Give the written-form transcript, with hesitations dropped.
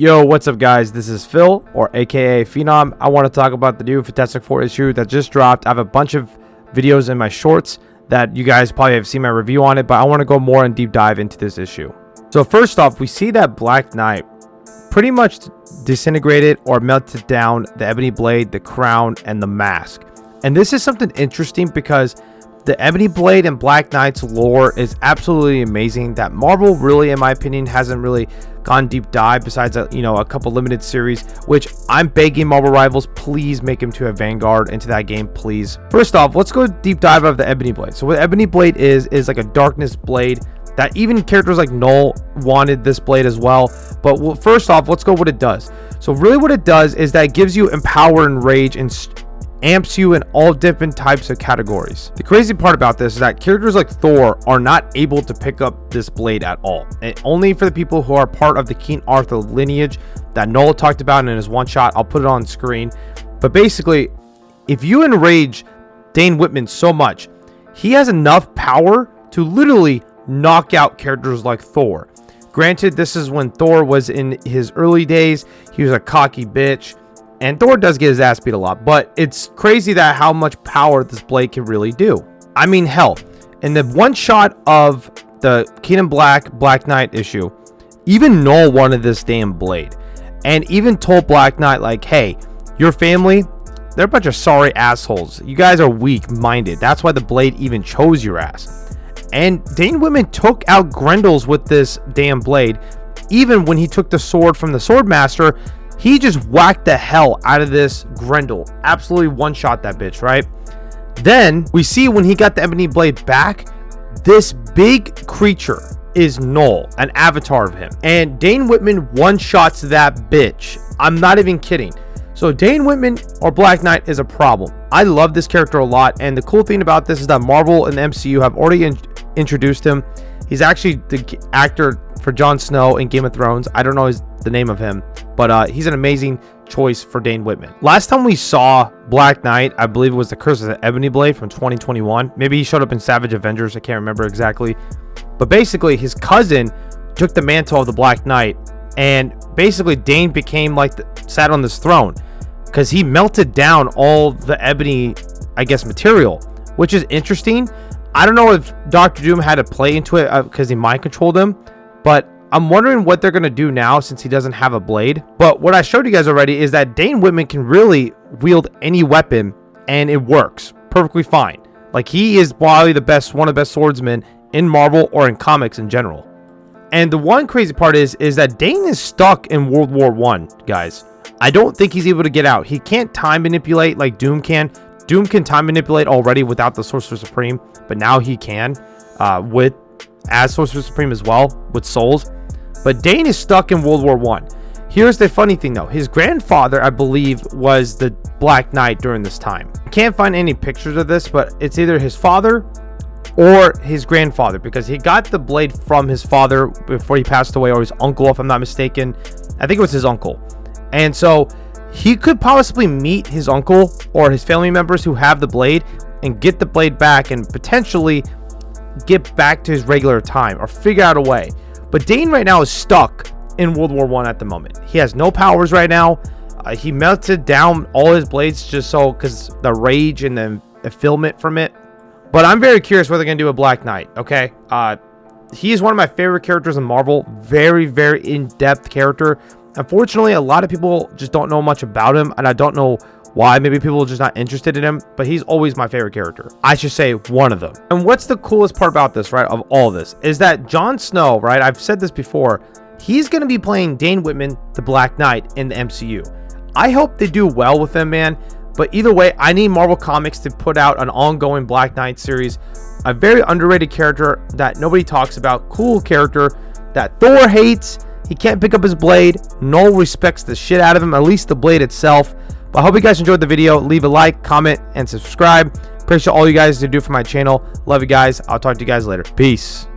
Yo, what's up guys? This is Phil, or aka Phenom. I want to talk about the new Fantastic Four issue that just dropped. I have a bunch of videos in my shorts that you guys probably have seen my review on it, but I want to go more in deep dive into this issue. So first off, we see that Black Knight pretty much disintegrated or melted down the ebony blade, the crown, and the mask. And this is something interesting because the Ebony Blade and Black Knight's lore is absolutely amazing that Marvel really, in my opinion, hasn't really gone deep dive besides a couple limited series, which I'm begging Marvel Rivals, please make him to a Vanguard into that game, please. First off, let's go deep dive of the Ebony Blade. So what Ebony Blade is like a darkness blade that even characters like Null wanted this blade as well. But first off, let's go what it does. So really what it does is that it gives you empower and rage and amps you in all different types of categories. The crazy part about this is that characters like Thor are not able to pick up this blade at all, and only for the people who are part of the King Arthur lineage that Noah talked about in his one shot. I'll put it on screen, but basically if you enrage Dane Whitman so much, he has enough power to literally knock out characters like Thor. Granted, this is when Thor was in his early days. He was a cocky bitch, and Thor does get his ass beat a lot, but it's crazy that how much power this blade can really do. I mean, hell, in the one shot of the Kingdom Black Knight issue, even Null wanted this damn blade, and even told Black Knight, like, hey, your family, they're a bunch of sorry assholes. You guys are weak-minded. That's why the blade even chose your ass. And Dane Whitman took out Grendel's with this damn blade. Even when he took the sword from the Swordmaster, he just whacked the hell out of this Grendel. Absolutely one-shot that bitch, right? Then we see when he got the Ebony Blade back, this big creature is Null, an avatar of him. And Dane Whitman one-shots that bitch. I'm not even kidding. So Dane Whitman or Black Knight is a problem. I love this character a lot, and the cool thing about this is that Marvel and the MCU have already introduced him. He's actually the actor for Jon Snow in Game of Thrones. I don't know the name of him, but he's an amazing choice for Dane Whitman. Last time we saw Black Knight, I believe it was the Curse of the Ebony Blade from 2021. Maybe he showed up in Savage Avengers. I can't remember exactly. But basically, his cousin took the mantle of the Black Knight, and basically Dane became like sat on this throne because he melted down all the ebony, I guess, material, which is interesting. I don't know if Dr. Doom had to play into it because he mind controlled him, but I'm wondering what they're going to do now since he doesn't have a blade. But what I showed you guys already is that Dane Whitman can really wield any weapon, and it works perfectly fine. Like, he is probably one of the best swordsmen in Marvel or in comics in general. And the one crazy part is that Dane is stuck in World War I, guys. I don't think he's able to get out. He can't time manipulate like Doom can. Doom can time manipulate already without the Sorcerer Supreme, but now he can as Sorcerer Supreme as well with souls. But Dane is stuck in World War I. Here's the funny thing though. His grandfather, I believe, was the Black Knight during this time. I can't find any pictures of this, but it's either his father or his grandfather, because he got the blade from his father before he passed away, or his uncle, if I'm not mistaken. I think it was his uncle. And so he could possibly meet his uncle or his family members who have the blade and get the blade back and potentially get back to his regular time or figure out a way. But Dane right now is stuck in World War I at the moment. He has no powers right now. He melted down all his blades just so because the rage and the fulfillment from it. But I'm very curious what they're going to do with Black Knight, okay? He is one of my favorite characters in Marvel. Very, very in-depth character. Unfortunately, a lot of people just don't know much about him, and I don't know why. Maybe people are just not interested in him, but he's always my favorite character. I should say one of them. And what's the coolest part about this, right, of all this, is that Jon Snow, right, I've said this before, he's going to be playing Dane Whitman, the Black Knight, in the MCU. I hope they do well with him, man, but either way, I need Marvel Comics to put out an ongoing Black Knight series, a very underrated character that nobody talks about, cool character that Thor hates. He can't pick up his blade. Null respects the shit out of him, at least the blade itself. But I hope you guys enjoyed the video. Leave a like, comment, and subscribe. Appreciate all you guys to do for my channel. Love you guys. I'll talk to you guys later. Peace.